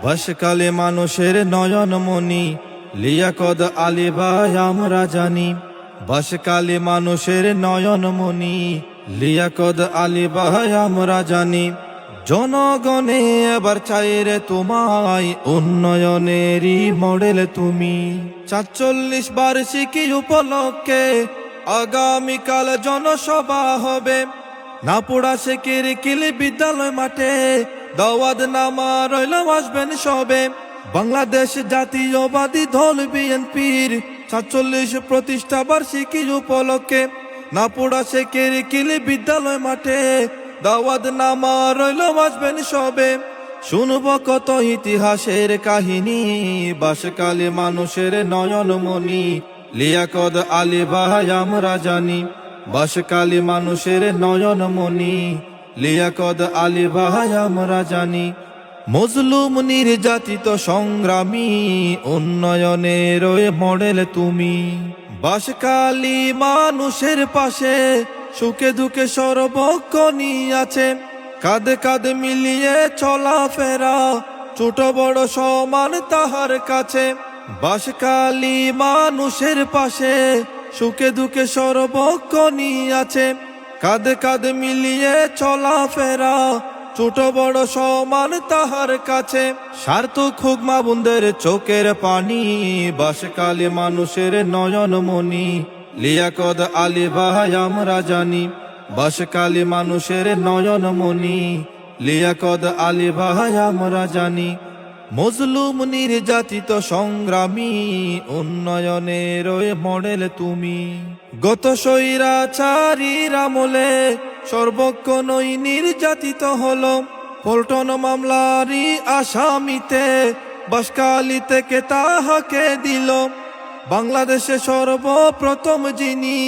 বাসকালে মানুষের নয়নমণি লিয়াকত আলী ভাই আমরা জানি। বাসকালে মানুষের নয়নমণি লিয়াকত আলী ভাই আমরা জানি। জনগণে এবার চাই রে তোমায়, উন্নয়নেরই মডেল তুমি। ৪৪ বার্ষিকী উপলক্ষে আগামীকাল জনসভা হবে। নাপুড়া শেখের কিল বিদ্যালয় মাঠে দাওয়াত নামা রইল, আসবেন সবে। বাংলাদেশ জাতীয়বাদী দল বিএনপির ৪৭ প্রতিষ্ঠা বার্ষিকী উপলক্ষে নাপুড়া শেখের কিল বিদ্যালয় মাঠে দাওয়াত নামা রইল, আসবেন সবে। শুনব কত ইতিহাসের কাহিনী, বাসকালে মানুষের নয়নমণি লিয়াকত আলী ভাই আমরা জানি। বাসকালে মানুষের নয়নমণি লিয়াকত আলী ভাই আমরা জানি। মজলুম নির্যাতিত সংগ্রামী, উন্নয়নের মডেল তুমি। বাসকালী মানুষের পাশে সুখে দুঃখে সর্বক্ষণই আছে। কাঁধে কাঁধে মিলিয়ে চলাফেরা, ছোট বড় সমান তাহার কাছে। বাসকালী মানুষের পাশে সুখে দুঃখে সর্বক্ষণই আছে। কাঁধে কাঁধে মিলিয়ে চলাফেরা, ছোট বড় সমান তাহার কাছে। সার্থক হোক মা বোনদের চোখের পানি, বাসকালে মানুষের নয়নমণি লিয়াকত আলী ভাই আমরা জানি। বাসকালে মানুষের নয়নমণি লিয়াকত আলী ভাই আমরা জানি। মজলুম নির্যাতিত সংগ্রামী, উন্নয়নের মডেল তুমি। গত স্বৈরাচারীর আমলে সর্বক্ষণই নির্যাতিত হলো। পল্টন মামলারই আসামিতে বাসকালী থেকে তাহাকে দিল। বাংলাদেশে সর্বপ্রথম যিনি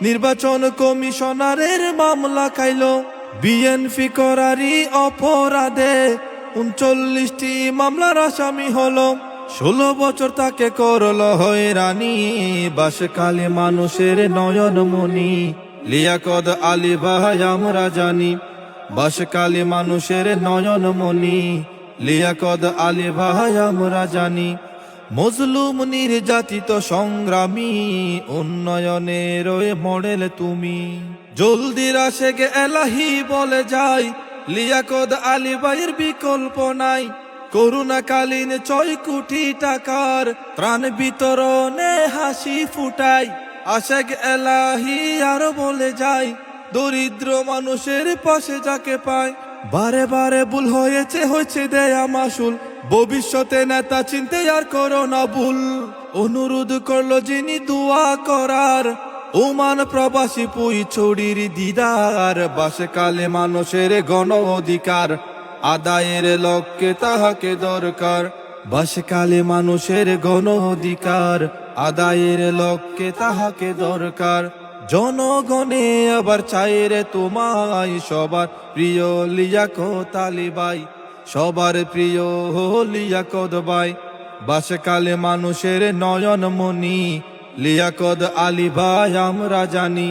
নির্বাচন কমিশনারের মামলা খাইল। বিএনপি করারই অপরাধে ৩৯টি মামলার আসামি হলো। ১৬ বছর তাকে করল হয়রানি, বাসকালে মানুষের নয়নমণি লিয়াকত আলী ভাই আমরা জানি। বাসকালে মানুষের নয়নমণি লিয়াকত আলী ভাই আমরা জানি। মজলুম নির্যাতিত সংগ্রামী, উন্নয়নের মডেল তুমি। জলদি আশেক এলাহি বলে যাই, লিয়াকত আলী ভাইয়ের বিকল্প নাই। করোনাকালীন ৬ কোটি টাকার ত্রাণ বিতরণে হাসি ফুটাই। আশেক এলাহি আরো বলে যায়, দরিদ্র মানুষের পাশে যাকে পায়। বারে বারে ভুল হয়েছে দেয়া মাসুল, ভবিষ্যতে নেতা চিনতে আর করো না ভুল। অনুরোধ করলো যিনি দোয়া করার, ওমান প্রবাসী পুই ছড়ির দিদার। বাসকালে মানুষের গণ অধিকার আদায়ের লক্ষ্যে তাহাকে দরকার। বাসকালে মানুষের গণ অধিকার আদায়ের লক্ষ্যে তাহাকে দরকার। জনগণে আবার চাই রে তোমায়, সবার প্রিয় লিয়াকত আলী ভাই, সবার প্রিয় লিয়াকত ভাই। বাসকালে মানুষের নয়নমণি লিয়াকত আলী ভাই আমরা জানি।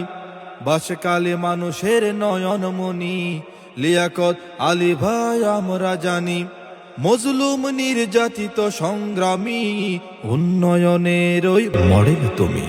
বাসকালে মানুষের নয়নমণি লিয়াকত আলী ভাই আমরা জানি। মজলুম নির্যাতিত সংগ্রামী, উন্নয়নের মডেল তুমি।